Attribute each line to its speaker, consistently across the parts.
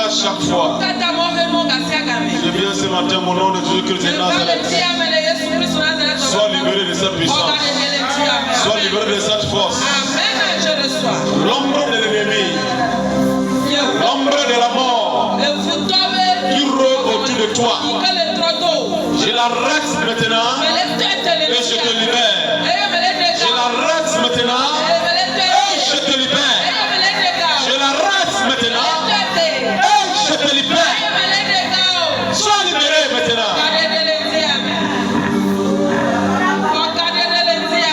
Speaker 1: à chaque fois. Je viens ce matin, mon nom de Jésus-Christ de Nazareth. Sois libéré de cette puissance. Sois libéré de cette force. L'ombre de l'ennemi, l'ombre de la mort qui rôde autour de toi, je l'arrête maintenant et je te libère. Je l'arrête maintenant et je te libère. Je l'arrête maintenant et je te libère. Sois libéré maintenant.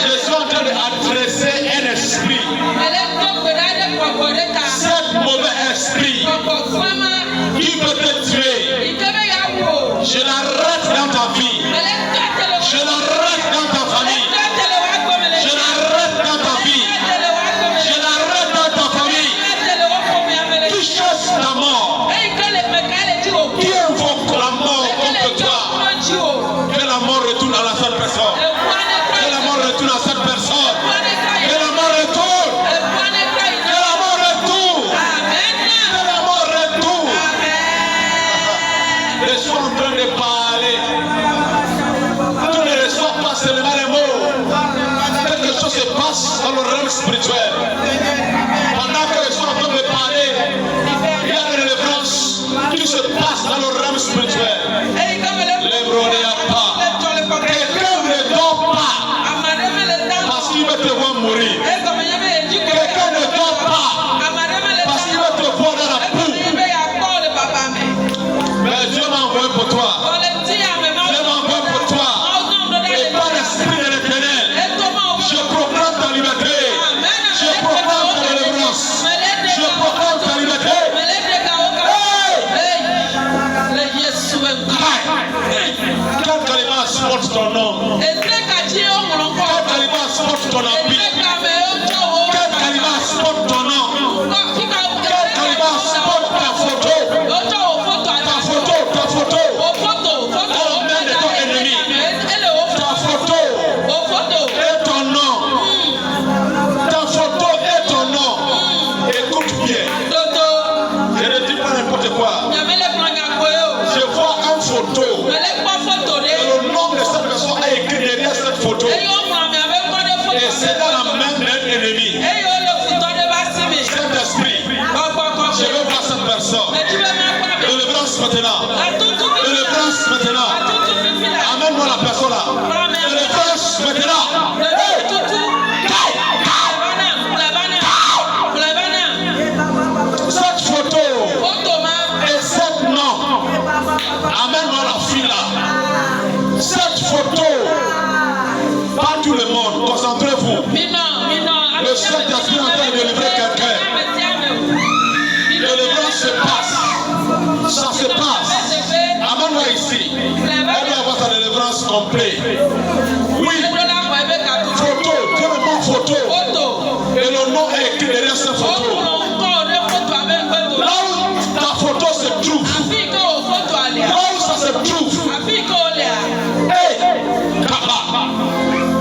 Speaker 1: Je suis en train d'adresser un esprit. Cet mauvais esprit qui peut te tuer, je l'arrête dans ta vie. Je l'arrête dans ta famille. Je l'arrête dans ta vie. Je l'arrête dans ta famille. Qui chasse la mort, qui invoque la mort contre toi, que la mort retourne à la seule personne. Que la mort retourne à cette personne. Que la mort retourne. Que la mort retourne. Que la mort retourne. Je suis en train de parler. Tu ne reçois pas seulement les mots. Quelque chose se passe dans le règne spirituel. Pendant que je suis en train de parler, il y a une délivrance qui se passe dans le règne spirituel. L'hébreu n'est pas. Quelqu'un ne dort pas parce qu'il veut te voir mourir. Quelqu'un ne dort pas parce qu'il veut te voir dans la boue. Mais Dieu m'a envoyé pour toi. Dieu m'a envoyé pour toi. Et par l'esprit de l'éternel, je proclame ta liberté. Je proclame ta délivrance. Je proclame ta liberté. Quel calimas porte ton nom? Quel calimas porte ton habit? Quel calimas porte ton nom? Quel calimas porte ta photo? Ta photo, ta photo. Dans la main de ton ennemi. Ta photo et ton nom. Ta photo et ton nom. Écoute bien. Je ne dis pas n'importe quoi. Je vois une photo. Et le nom de cette personne a écrit derrière cette photo. Et c'est dans la main d'un ennemi. Saint-Esprit, je veux voir cette personne. Délivrance maintenant. Délivrance maintenant. Amène-moi la personne là. Délivrance maintenant. Cette photo et cette nom. Amène-moi la fille là. Cette photo. Pas tout le monde. Concentrez-vous. Le Saint-Esprit est en train de délivrer quelqu'un. Délivrance se passe. Ça se passe. Amène-moi ici. Elle doit avoir sa délivrance complète. Oui. Photo. Quel est mon photo? Et le nom est écrit derrière cette photo. Là où ta photo se trouve. Là où ça se trouve. Hey, Kaba.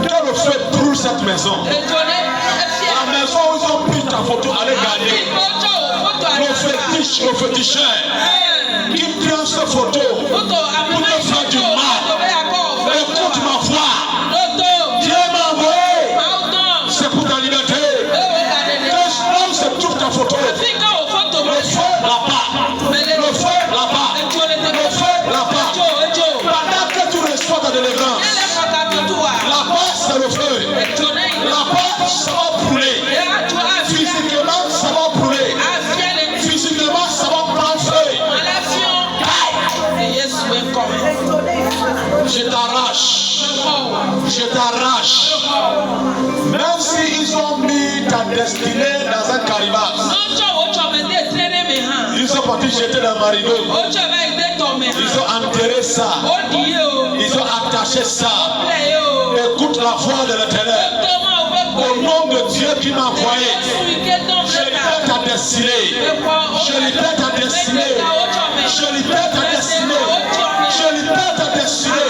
Speaker 1: Quel feu brûle cette maison? La maison où ils ont pris ta photo, allez garder. Le féticheur qui prend cette photo pour te faire du mal. Écoute ma voix. Dieu m'a envoyé. C'est pour ta liberté. Là où se trouve ta photo. Le feu là-bas. Le feu là-bas. Le feu là-bas. Pendant que tu reçois ta délivrance, là-bas c'est le feu. Là-bas ça va brûler. Physiquement ça va brûler. Physiquement ça va prendre feu. Je t'arrache. Je t'arrache. Même s'ils ont mis ta destinée dans un calibat. Ils sont partis jeter dans Marido. Ils ont enterré ça. Ils ont attaché ça. Écoute la voix de l'Éternel. Au nom de Dieu qui m'a envoyé, je libère ta destinée. Je libère ta destinée. Je libère ta destinée. Je libère ta destinée.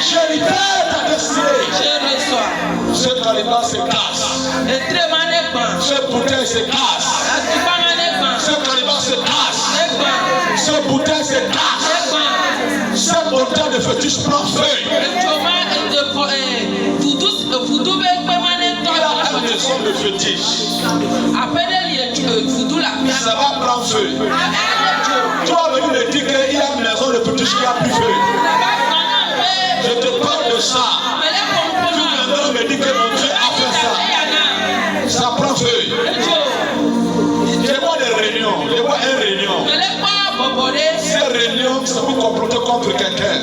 Speaker 1: Je libère ta destinée. Ce calibat se casse. Ce bouteille se casse. Ce calibat se casse. fétiche prend feu. La maison de fétiche. Ça va prendre feu. Tu vas venir me dire qu'il y a une maison de fétiche qui a pris feu. Je te parle de ça. Tu viendras me dire que mon Dieu a fait ça. Ça prend feu. Je vois des réunions. Je vois une réunion. Ces réunions, c'est pour comploter contre quelqu'un.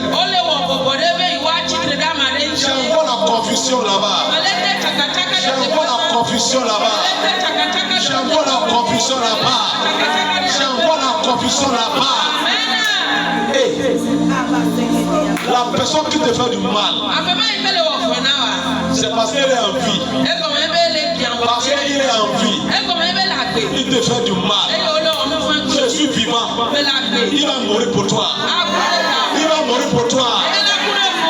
Speaker 1: J'envoie la confusion là-bas. J'envoie la confusion là-bas. J'envoie la confusion là-bas. J'envoie la confusion là-bas. Hey. La personne qui te fait du mal, c'est parce qu'elle est en vie. Parce qu'il est en vie. Il te fait du mal. Je suis vivant. Il va mourir pour toi. Il va mourir pour toi.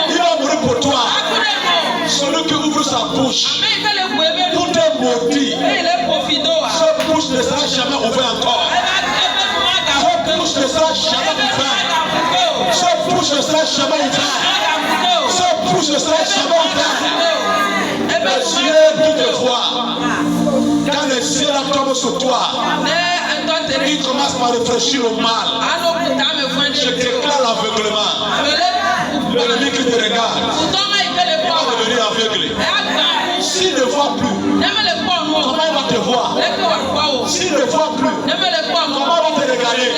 Speaker 1: Il va mourir pour toi. Celui qui ouvre sa bouche pour te maudire, cette bouche ne sera jamais ouverte encore. Cette bouche ne sera jamais ouverte. Cette bouche ne sera jamais ouverte. Cette bouche ne sera jamais ouverte. Les cieux qui te voient, quand les cieux tombent sur toi, ils commencent par réfléchir au mal. Je déclare l'aveuglement. L'ennemi qui te regarde va devenir aveuglé. S'il ne voit plus, comment il va te voir? S'il ne voit plus, comment il va te regarder?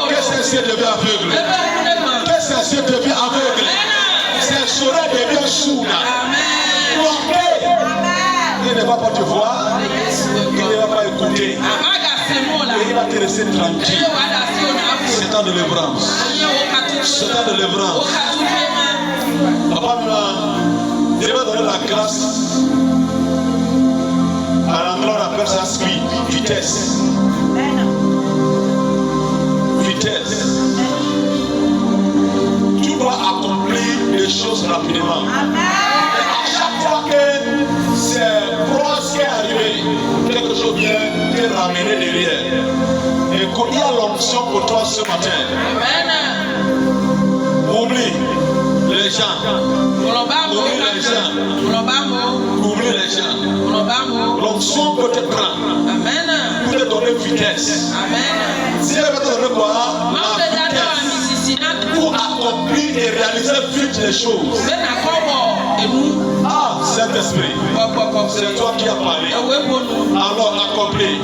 Speaker 1: Qu'est-ce que c'est devient aveuglé? Qu'est-ce que c'est devient aveuglé? C'est sourd devient sourd. Il ne va pas te voir, il ne va pas écouter. Et il va te laisser tranquille. C'est ta délivrance. C'est ta délivrance. Papa, Dieu va donner la grâce. À l'anglais, on appelle ça speed, vitesse. Vitesse. Tu dois accomplir les choses rapidement. Mais à chaque fois que c'est proche qui est arrivé, quelque chose vient te ramener derrière. Et qu'il y a l'onction pour toi ce matin. Oublie les gens. Oublie les gens. Oublie les gens. L'onction peut te prendre. Pour te donner vitesse. Si elle va te donner quoi? La vitesse. Pour accomplir et réaliser vite les choses. Ah, Saint-Esprit, c'est toi qui as parlé. Alors accomplis.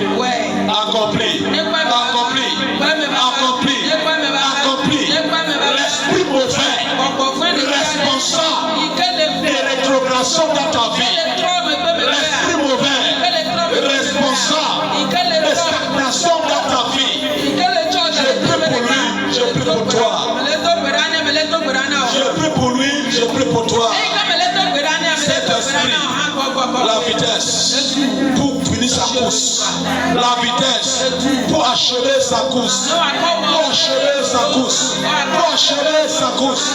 Speaker 1: Accomplis. Accomplis. Accomplis. Accomplis. L'esprit mauvais, responsable des rétrogrations dans ta vie. L'esprit mauvais, responsable des stagnations dans ta vie. Je prie pour lui, je prie pour toi. Je prie pour lui, je prie pour toi. Saint-Esprit, la vitesse pour finir sa course. La vitesse pour achever sa course. Pour achever sa course. Pour achever sa course.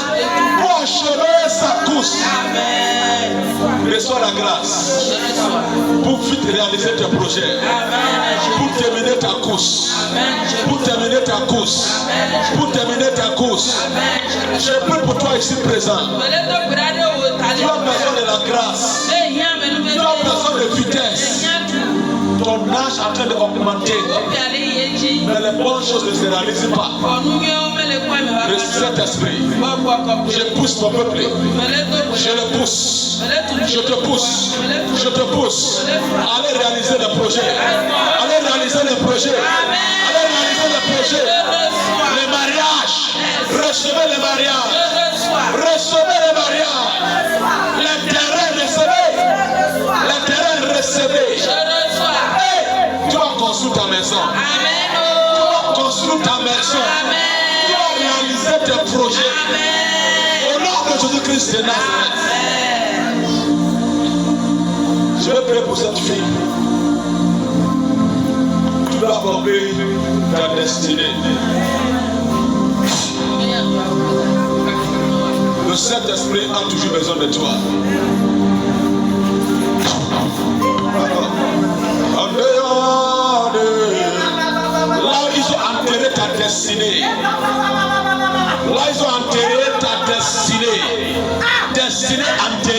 Speaker 1: Pour achever sa course. Reçois la grâce pour vite réaliser tes projets. Pour terminer ta course. Pour terminer ta course. Pour terminer ta course. Je prie pour toi ici présent. Tu as besoin de la grâce. Tu as besoin de vitesse. Ton âge est en train d'augmenter. Mais les bonnes choses ne se réalisent pas. Saint-Esprit, je pousse mon peuple. Je le pousse. Je te pousse. Je te pousse. Allez réaliser les projets. Allez réaliser les projets. Allez réaliser les projets. Les mariages. Recevez les mariages. Recevez les mariages. Les terrains recevez. Les terrains recevez. Hey, tu vas construire ta maison. Tu vas construire ta maison. Tu vas réaliser tes projets. Au nom de Jésus-Christ de Nazareth. Je vais prier pour cette fille. Tu dois accomplir ta destinée. Le Saint-Esprit a toujours besoin de toi. Là, ils ont enterré ta destinée. Là, ils ont enterré ta destinée. destiny and